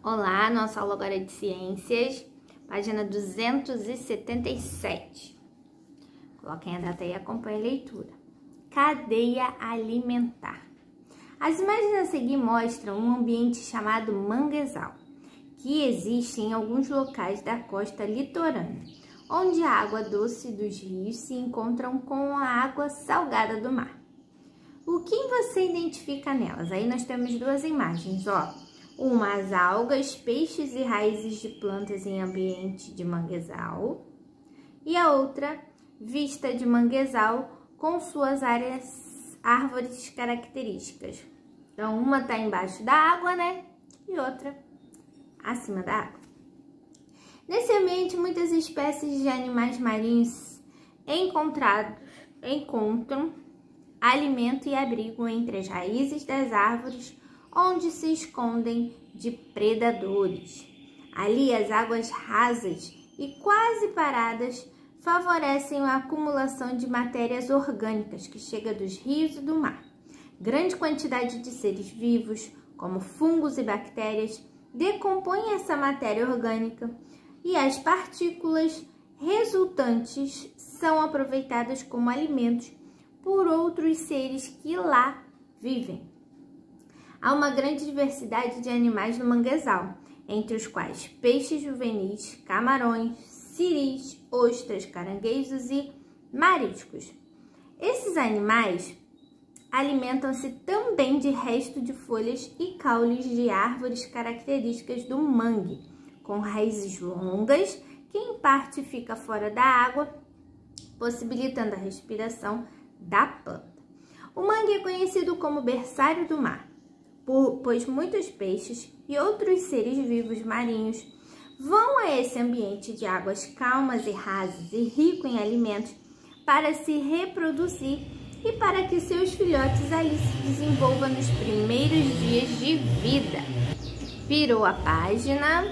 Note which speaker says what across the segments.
Speaker 1: Olá, nossa aula agora é de ciências, página 277. Coloquem a data aí e acompanhem a leitura. Cadeia alimentar. As imagens a seguir mostram um ambiente chamado manguezal, que existe em alguns locais da costa litorânea, onde a água doce dos rios se encontram com a água salgada do mar. O que você identifica nelas? Aí nós temos duas imagens, ó. Uma, as algas, peixes e raízes de plantas em ambiente de manguezal. E a outra, vista de manguezal com suas árvores características. Então, uma está embaixo da água, né? E outra acima da água. Nesse ambiente, muitas espécies de animais marinhos encontram alimento e abrigo entre as raízes das árvores, onde se escondem de predadores. Ali, as águas rasas e quase paradas favorecem a acumulação de matérias orgânicas que chega dos rios e do mar. Grande quantidade de seres vivos, como fungos e bactérias, decompõem essa matéria orgânica e as partículas resultantes são aproveitadas como alimentos por outros seres que lá vivem. Há uma grande diversidade de animais no manguezal, entre os quais peixes juvenis, camarões, siris, ostras, caranguejos e mariscos. Esses animais alimentam-se também de resto de folhas e caules de árvores características do mangue, com raízes longas que em parte fica fora da água, possibilitando a respiração da planta. O mangue é conhecido como berçário do mar, pois muitos peixes e outros seres vivos marinhos vão a esse ambiente de águas calmas e rasas e rico em alimentos para se reproduzir e para que seus filhotes ali se desenvolvam nos primeiros dias de vida. Virou a página.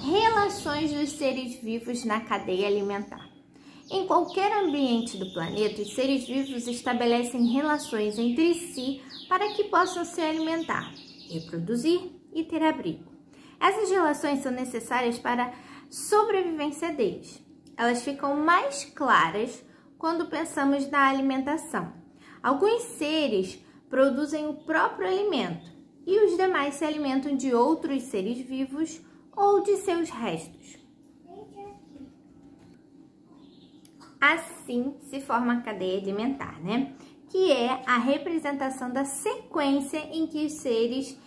Speaker 1: Relações dos seres vivos na cadeia alimentar. Em qualquer ambiente do planeta, os seres vivos estabelecem relações entre si para que possam se alimentar, reproduzir e ter abrigo. Essas relações são necessárias para a sobrevivência deles. Elas ficam mais claras quando pensamos na alimentação. Alguns seres produzem o próprio alimento e os demais se alimentam de outros seres vivos ou de seus restos. Assim se forma a cadeia alimentar, né? Que é a representação da sequência em que os seres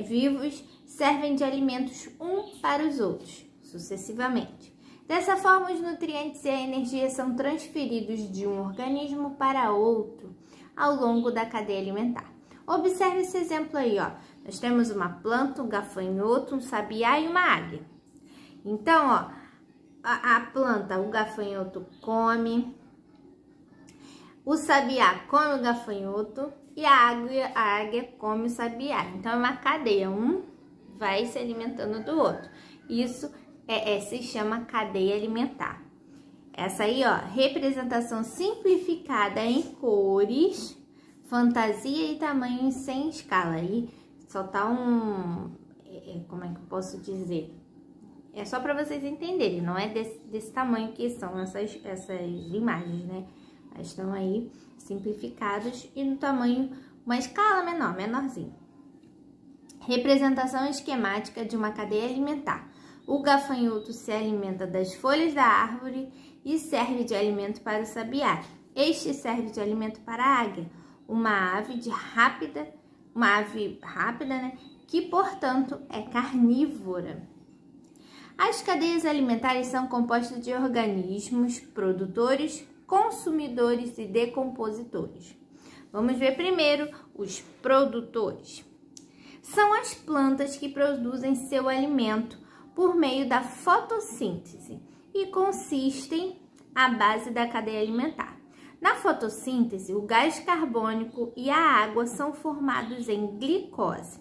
Speaker 1: vivos servem de alimentos uns para os outros, sucessivamente. Dessa forma, os nutrientes e a energia são transferidos de um organismo para outro ao longo da cadeia alimentar. Observe esse exemplo aí, ó. Nós temos uma planta, um gafanhoto, um sabiá e uma águia. Então, ó, a planta, o gafanhoto come, o sabiá come o gafanhoto e a águia come o sabiá. Então, é uma cadeia, um vai se alimentando do outro. Isso se chama cadeia alimentar. Essa aí, ó, representação simplificada em cores, fantasia e tamanho sem escala. Aí só tá como é que eu posso dizer? É só para vocês entenderem, não é desse tamanho que são essas imagens, né? Elas estão aí simplificadas e no tamanho, uma escala menor, menorzinho. Representação esquemática de uma cadeia alimentar. O gafanhoto se alimenta das folhas da árvore e serve de alimento para o sabiá. Este serve de alimento para a águia, uma ave rápida, né? Que, portanto, é carnívora. As cadeias alimentares são compostas de organismos produtores, consumidores e decompositores. Vamos ver primeiro os produtores. São as plantas que produzem seu alimento por meio da fotossíntese e consistem à base da cadeia alimentar. Na fotossíntese, o gás carbônico e a água são formados em glicose.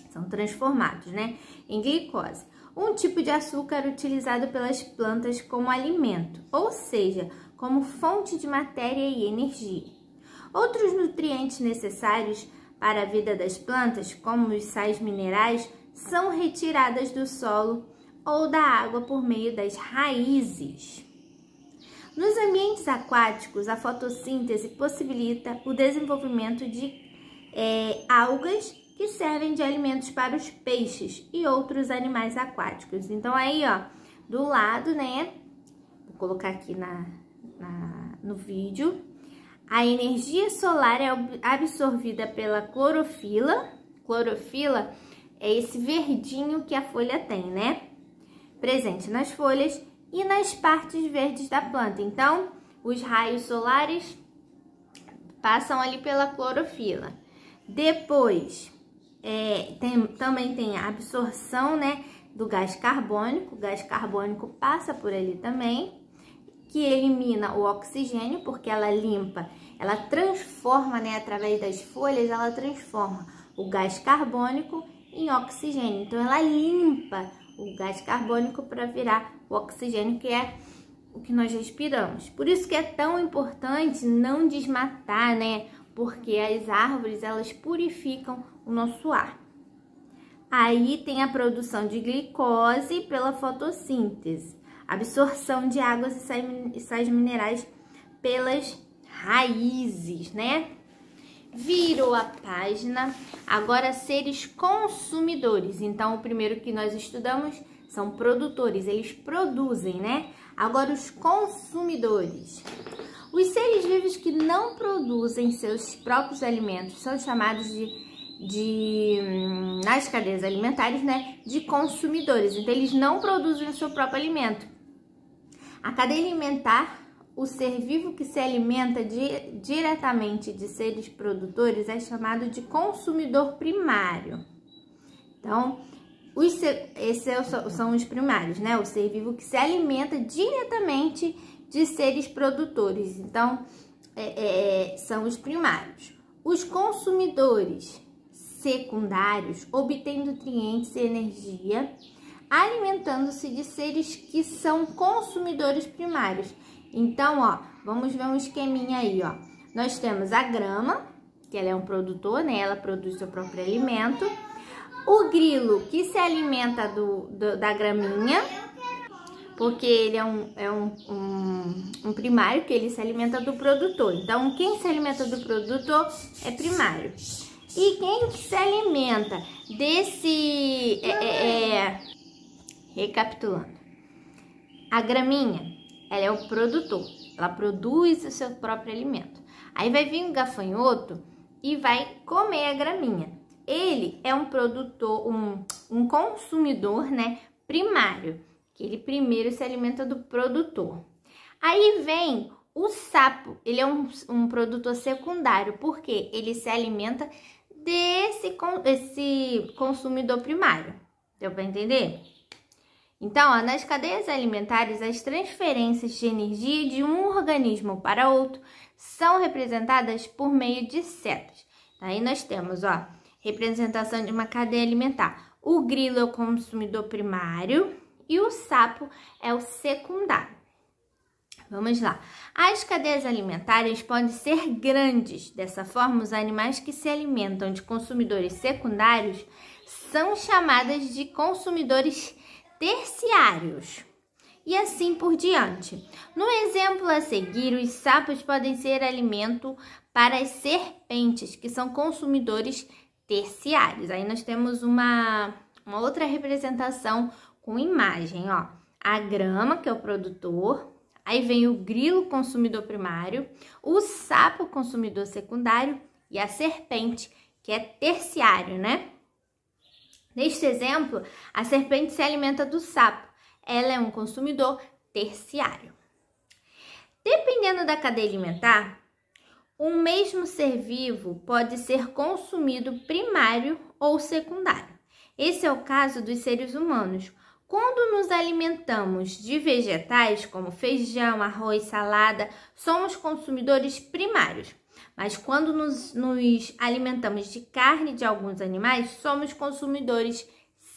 Speaker 1: São transformados, né, em glicose. Um tipo de açúcar utilizado pelas plantas como alimento, ou seja, como fonte de matéria e energia. Outros nutrientes necessários para a vida das plantas, como os sais minerais, são retiradas do solo ou da água por meio das raízes. Nos ambientes aquáticos, a fotossíntese possibilita o desenvolvimento de algas que servem de alimentos para os peixes e outros animais aquáticos. Então, aí, ó, do lado, né, vou colocar aqui no vídeo, a energia solar é absorvida pela clorofila. Clorofila é esse verdinho que a folha tem, né? Presente nas folhas e nas partes verdes da planta. Então, os raios solares passam ali pela clorofila. Depois, também tem a absorção, né, do gás carbônico. O gás carbônico passa por ali também, que elimina o oxigênio, porque ela limpa, ela transforma, né, através das folhas, ela transforma o gás carbônico em oxigênio. Então, ela limpa o gás carbônico para virar o oxigênio, que é o que nós respiramos. Por isso que é tão importante não desmatar, né? Porque as árvores, elas purificam o nosso ar. Aí tem a produção de glicose pela fotossíntese, absorção de águas e sais minerais pelas raízes, né? Virou a página. Agora, seres consumidores. Então, o primeiro que nós estudamos são produtores, eles produzem, né? Agora, os consumidores. Os seres vivos que não produzem seus próprios alimentos são chamados nas cadeias alimentares, né, de consumidores. Então, eles não produzem o seu próprio alimento. A cadeia alimentar, o ser vivo que se alimenta diretamente de seres produtores é chamado de consumidor primário. Então, esses são os primários, né? O ser vivo que se alimenta diretamente de seres produtores. Então, são os primários. Os consumidores secundários obtêm nutrientes e energia alimentando-se de seres que são consumidores primários. Então, ó, vamos ver um esqueminha aí, ó. Nós temos a grama, que ela é um produtor, né? Ela produz seu próprio alimento. O grilo, que se alimenta da graminha, porque ele é um primário, que ele se alimenta do produtor. Então, quem se alimenta do produtor é primário. E quem se alimenta desse... Recapitulando. A graminha, ela é o produtor. Ela produz o seu próprio alimento. Aí vai vir um gafanhoto e vai comer a graminha. Ele é um produtor, um consumidor, né, primário, que ele primeiro se alimenta do produtor. Aí vem o sapo, ele é um produtor secundário, porque ele se alimenta desse consumidor primário. Deu para entender? Então, ó, nas cadeias alimentares, as transferências de energia de um organismo para outro são representadas por meio de setas. Aí nós temos, ó, representação de uma cadeia alimentar. O grilo é o consumidor primário e o sapo é o secundário. Vamos lá. As cadeias alimentares podem ser grandes. Dessa forma, os animais que se alimentam de consumidores secundários são chamados de consumidores terciários. E assim por diante. No exemplo a seguir, os sapos podem ser alimento para as serpentes, que são consumidores terciários. Aí nós temos uma outra representação com imagem, ó. A grama, que é o produtor, aí vem o grilo, consumidor primário, o sapo, consumidor secundário, e a serpente, que é terciário, né? Neste exemplo, a serpente se alimenta do sapo. Ela é um consumidor terciário. Dependendo da cadeia alimentar, um mesmo ser vivo pode ser consumido primário ou secundário. Esse é o caso dos seres humanos. Quando nos alimentamos de vegetais, como feijão, arroz, salada, somos consumidores primários. Mas quando nos alimentamos de carne de alguns animais, somos consumidores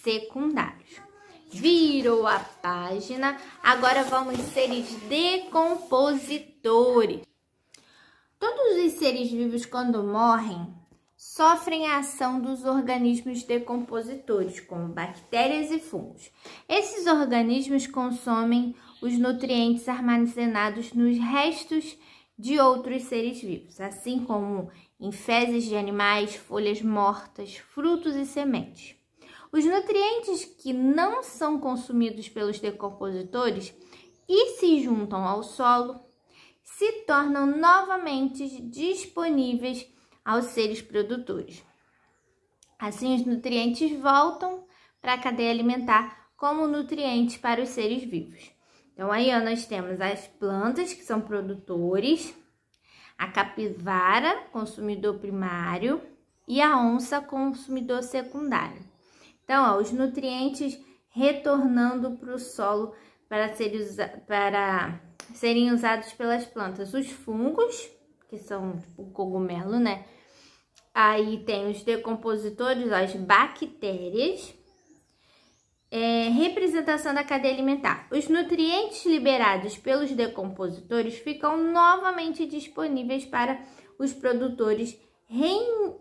Speaker 1: secundários. Virou a página. Agora vamos seres decompositores. Todos os seres vivos, quando morrem, sofrem a ação dos organismos decompositores, como bactérias e fungos. Esses organismos consomem os nutrientes armazenados nos restos de outros seres vivos, assim como em fezes de animais, folhas mortas, frutos e sementes. Os nutrientes que não são consumidos pelos decompositores e se juntam ao solo se tornam novamente disponíveis aos seres produtores. Assim, os nutrientes voltam para a cadeia alimentar como nutrientes para os seres vivos. Então, aí nós temos as plantas, que são produtores, a capivara, consumidor primário, e a onça, consumidor secundário. Então, os nutrientes retornando para o solo para serem usados pelas plantas. Os fungos, que são tipo cogumelo, né? Aí tem os decompositores, as bactérias. Representação da cadeia alimentar. Os nutrientes liberados pelos decompositores ficam novamente disponíveis para os produtores,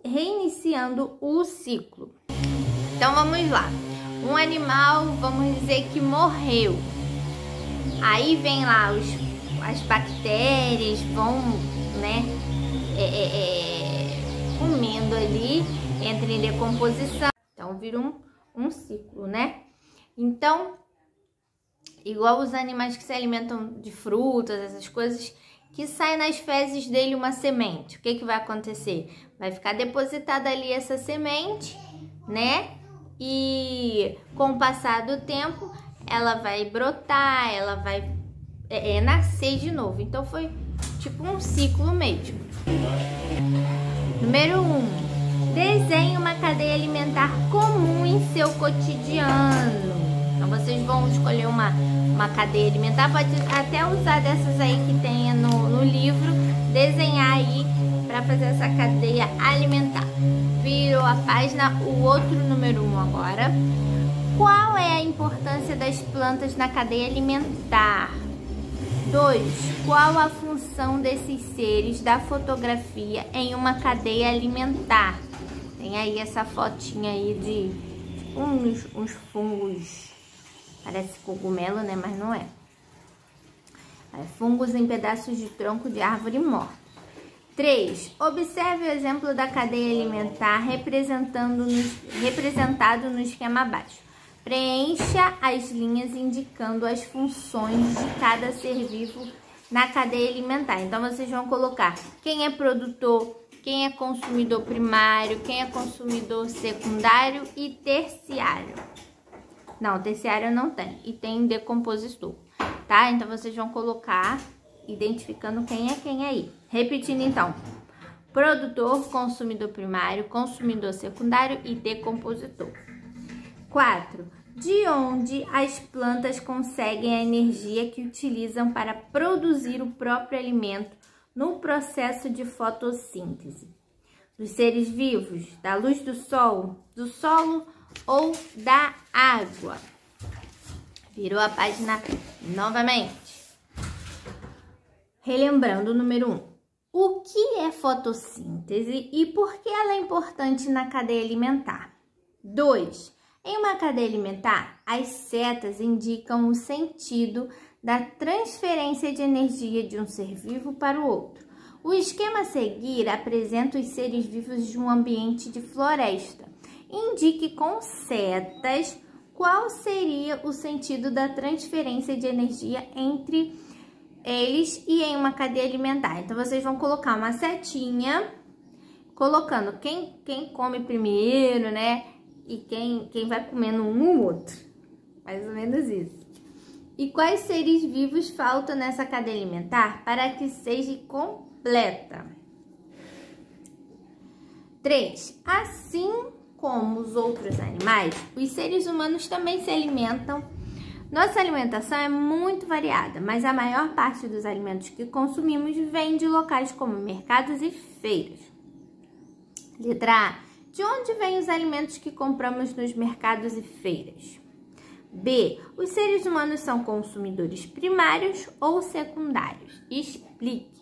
Speaker 1: reiniciando o ciclo. Então vamos lá. Um animal, vamos dizer que morreu. Aí vem lá as bactérias, vão, né, comendo ali, entra em decomposição. Então vira um ciclo, né? Então, igual os animais que se alimentam de frutas, essas coisas, que sai nas fezes dele uma semente. O que vai acontecer? Vai ficar depositada ali essa semente, né? E com o passar do tempo, ela vai brotar, ela vai nascer de novo. Então, foi tipo um ciclo mesmo. Número 1. Desenhe uma cadeia alimentar comum em seu cotidiano. Então, vocês vão escolher uma cadeia alimentar, pode até usar dessas aí que tenha no livro, desenhar aí para fazer essa cadeia alimentar. Virou a página, o outro número 1 agora. Qual é a importância das plantas na cadeia alimentar? 2. Qual a função desses seres da fotografia em uma cadeia alimentar? Tem aí essa fotinha aí de uns fungos. Parece cogumelo, né? Mas não é. Fungos em pedaços de tronco de árvore morta. 3. Observe o exemplo da cadeia alimentar representado no esquema abaixo. Preencha as linhas indicando as funções de cada ser vivo na cadeia alimentar. Então, vocês vão colocar quem é produtor, quem é consumidor primário, quem é consumidor secundário e terciário. Não, terciário não tem. E tem decompositor, tá? Então, vocês vão colocar, identificando quem é quem aí. Repetindo, então. Produtor, consumidor primário, consumidor secundário e decompositor. 4. De onde as plantas conseguem a energia que utilizam para produzir o próprio alimento no processo de fotossíntese? Dos seres vivos, da luz do sol, do solo ou da água? Virou a página novamente. Relembrando o número 1. O que é fotossíntese e por que ela é importante na cadeia alimentar? 2. Em uma cadeia alimentar, as setas indicam o sentido da transferência de energia de um ser vivo para o outro. O esquema a seguir apresenta os seres vivos de um ambiente de floresta. Indique com setas qual seria o sentido da transferência de energia entre eles e em uma cadeia alimentar. Então, vocês vão colocar uma setinha, colocando quem come primeiro, né? E quem vai comendo um ou outro. Mais ou menos isso. E quais seres vivos faltam nessa cadeia alimentar para que seja completa? 3. Assim como os outros animais, os seres humanos também se alimentam. Nossa alimentação é muito variada, mas a maior parte dos alimentos que consumimos vem de locais como mercados e feiras. Letra A. De onde vêm os alimentos que compramos nos mercados e feiras? B. Os seres humanos são consumidores primários ou secundários? Explique.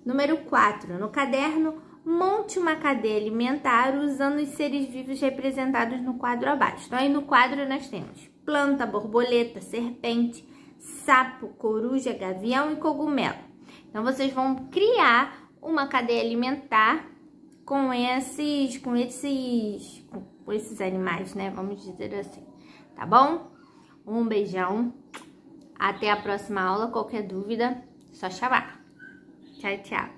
Speaker 1: Número 4. No caderno, monte uma cadeia alimentar usando os seres vivos representados no quadro abaixo. Então, aí no quadro nós temos planta, borboleta, serpente, sapo, coruja, gavião e cogumelo. Então, vocês vão criar uma cadeia alimentar com esses animais, né? Vamos dizer assim, tá bom? Um beijão. Até a próxima aula. Qualquer dúvida, só chamar. Tchau, tchau.